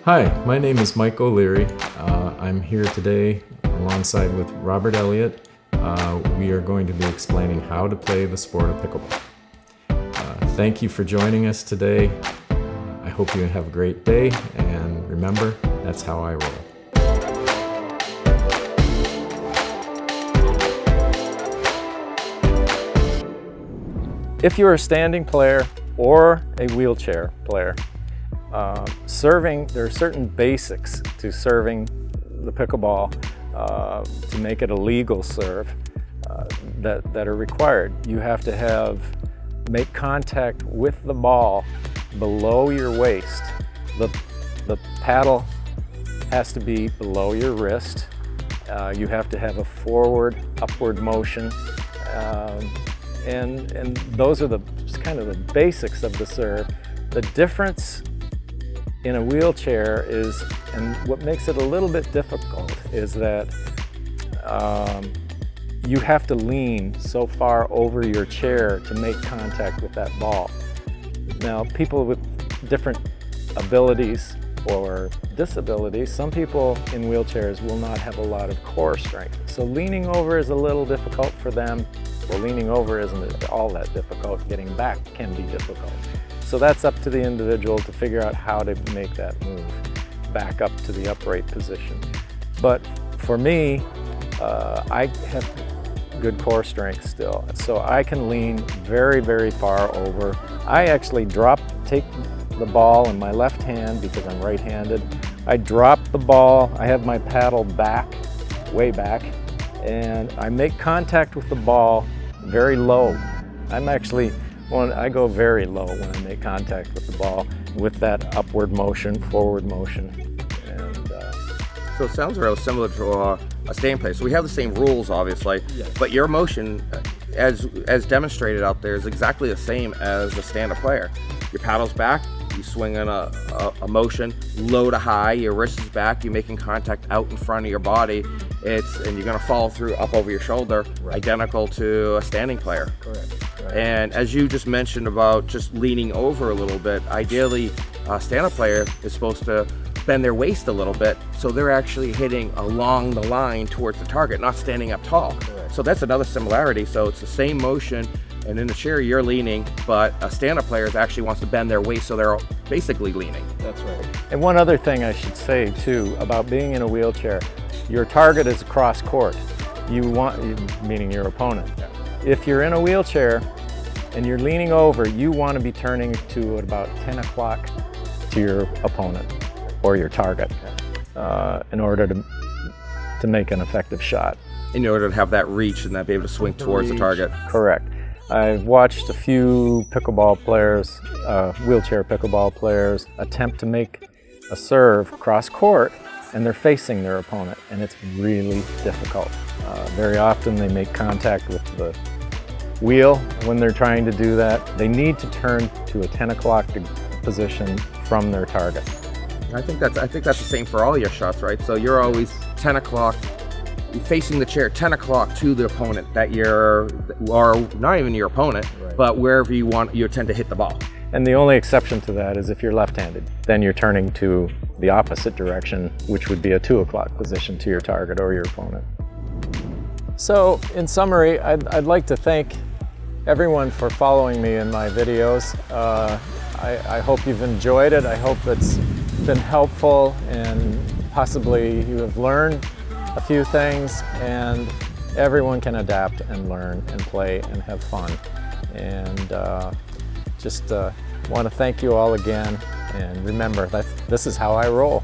Hi, my name is Mike O'Leary. I'm here today alongside with Robert Elliott. We are going to be explaining how to play the sport of pickleball. Thank you for joining us today. I hope you have a great day, and remember, that's how I roll. If you're a standing player or a wheelchair player, serving, there are certain basics to serving the pickleball to make it a legal serve that are required. You have to make contact with the ball below your waist. The paddle has to be below your wrist. You have to have a forward, upward motion. And those are just kind of the basics of the serve. The difference in a wheelchair is, and what makes it a little bit difficult, is that you have to lean so far over your chair to make contact with that ball. Now, people with different abilities or disabilities, some people in wheelchairs will not have a lot of core strength. So leaning over is a little difficult for them. Well, leaning over isn't all that difficult. Getting back can be difficult. So that's up to the individual to figure out how to make that move back up to the upright position. But for me, I have good core strength still. So I can lean very, very far over. I actually take the ball in my left hand because I'm right-handed. I drop the ball, I have my paddle back, way back, and I make contact with the ball very low. I go very low when I make contact with the ball with that upward motion, forward motion. And, so it sounds real similar to a standing player. So we have the same rules, obviously, yes. But your motion, as demonstrated out there, is exactly the same as a stand-up player. Your paddle's back, you swing in a motion, low to high, your wrist is back, you're making contact out in front of your body, and you're gonna follow through up over your shoulder, right. Identical to a standing player. Correct. Right. And as you just mentioned about just leaning over a little bit, ideally a stand-up player is supposed to bend their waist a little bit so they're actually hitting along the line towards the target, not standing up tall. Correct. So that's another similarity. So it's the same motion, and in the chair you're leaning, but a stand-up player actually wants to bend their waist so they're basically leaning. That's right. And one other thing I should say too about being in a wheelchair, your target is across court. Meaning your opponent. Yeah. If you're in a wheelchair and you're leaning over, you want to be turning to at about 10 o'clock to your opponent or your target in order to make an effective shot. In order to have that reach and that be able to swing towards the target. Correct. I've watched a few pickleball players, wheelchair pickleball players, attempt to make a serve cross court, and they're facing their opponent, and it's really difficult. Very often they make contact with the wheel when they're trying to do that. They need to turn to a 10 o'clock position from their target. I think that's the same for all your shots, right? So you're always 10 o'clock, facing the chair, 10 o'clock to the opponent or not even your opponent, right. But wherever you tend to hit the ball. And the only exception to that is if you're left-handed. Then you're turning to the opposite direction, which would be a 2 o'clock position to your target or your opponent. So in summary, I'd like to thank everyone for following me in my videos. I hope you've enjoyed it. I hope it's been helpful and possibly you have learned a few things, and everyone can adapt and learn and play and have fun. And just want to thank you all again, and remember that this is how I roll.